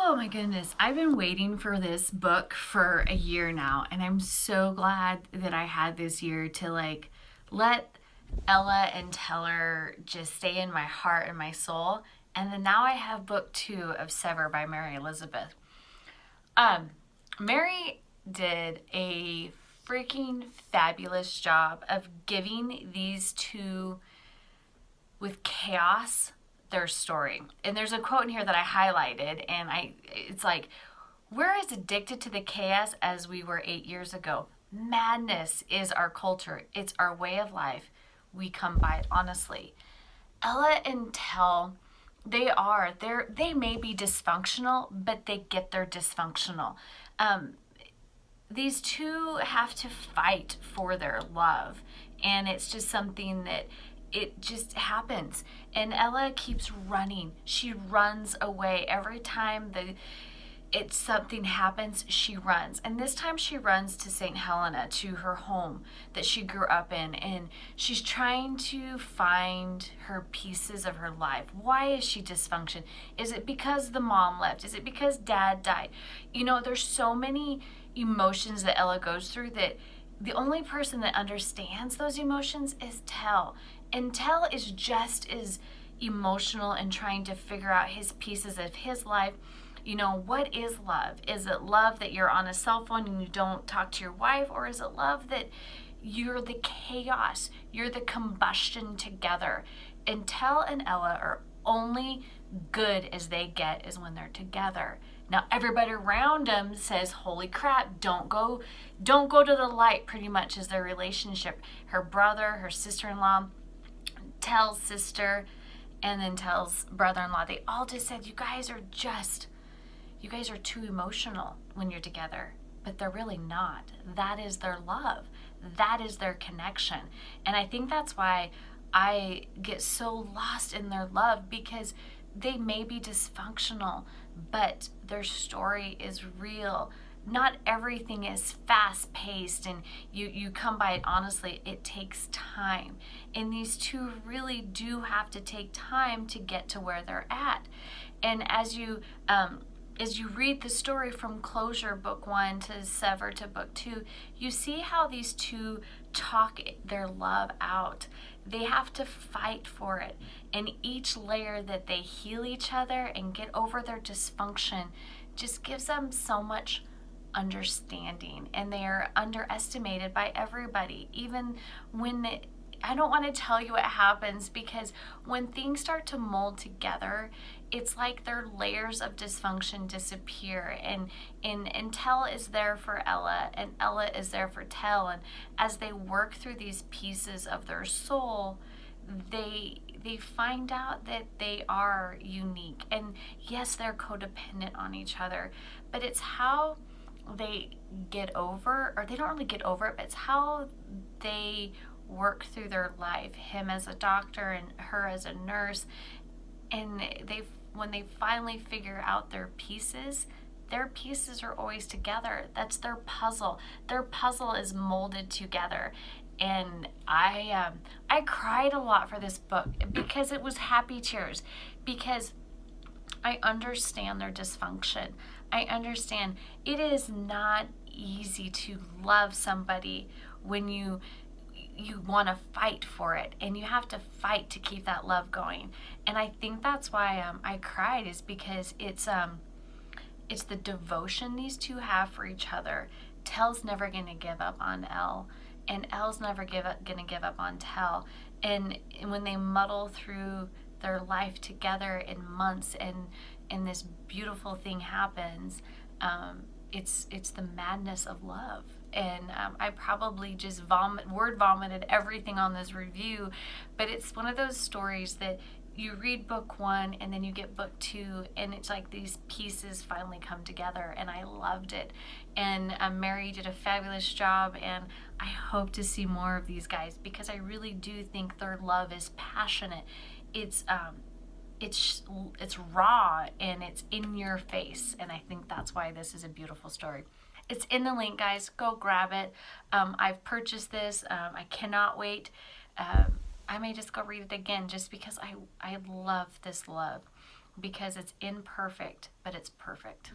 Oh my goodness. I've been waiting for this book for a year now, and I'm so glad that I had this year to let Ella and Teller just stay in my heart and my soul. And then now I have book 2 of Sever by Mary Elizabeth. Um, Mary did a freaking fabulous job of giving these two with chaos their story. And there's a quote in here that I highlighted, and it's like, we're as addicted to the chaos as we were 8 years ago. Madness is our culture. It's our way of life. We come by it honestly. Ella and Tell, they may be dysfunctional, but they get their dysfunctional. Um, these two have to fight for their love, and it's just something that it just happens. And Ella keeps running. She runs away every time it's something happens. She runs, and this time she runs to St. Helena, to her home that she grew up in, and she's trying to find her pieces of her life. Why is she dysfunction? Is it because the mom left? Is it because dad died? There's so many emotions that Ella goes through that the only person that understands those emotions is Tell. And Tell is just as emotional and trying to figure out his pieces of his life. What is love? Is it love that you're on a cell phone and you don't talk to your wife? Or is it love that you're the chaos, you're the combustion together? And Tell and Ella are only good as they get is when they're together. Now everybody around them says, holy crap, don't go to the light, pretty much is their relationship. Her brother, her sister-in-law, Tell's sister, and then Tell's brother-in-law, they all just said, you guys are too emotional when you're together. But they're really not. That is their love. That is their connection. And I think that's why I get so lost in their love, because they may be dysfunctional, but their story is real. Not everything is fast paced and you come by it honestly. It takes time. And these two really do have to take time to get to where they're at. And as you read the story from Closure, book 1, to Sever, to book 2, you see how these two talk their love out. They have to fight for it. And each layer that they heal each other and get over their dysfunction just gives them so much understanding. And they are underestimated by everybody. Even when I don't want to tell you what happens, because when things start to mold together, it's like their layers of dysfunction disappear, and Tell is there for Ella, and Ella is there for Tell, and as they work through these pieces of their soul, they find out that they are unique. And yes, they're codependent on each other, but it's how they get over, or they don't really get over it, but it's how they work through their life. Him as a doctor and her as a nurse, and when they finally figure out their pieces are always together. That's their puzzle. Their puzzle is molded together. And I cried a lot for this book, because it was happy tears, because I understand their dysfunction. I understand it is not easy to love somebody when you want to fight for it, and you have to fight to keep that love going. And I think that's why I cried, is because it's the devotion these two have for each other. Tell's never going to give up on Elle, and Elle's never going to give up on Tell. And when they muddle through their life together in months, and this beautiful thing happens, it's the madness of love. And I probably just word vomited everything on this review, but it's one of those stories that you read book 1 and then you get book 2, and it's like these pieces finally come together, and I loved it. And Mary did a fabulous job, and I hope to see more of these guys, because I really do think their love is passionate. It's raw, and it's in your face, and I think that's why this is a beautiful story. It's in the link, guys. Go grab it. I've purchased this. I cannot wait. I may just go read it again, just because I love this love. because it's imperfect, but it's perfect.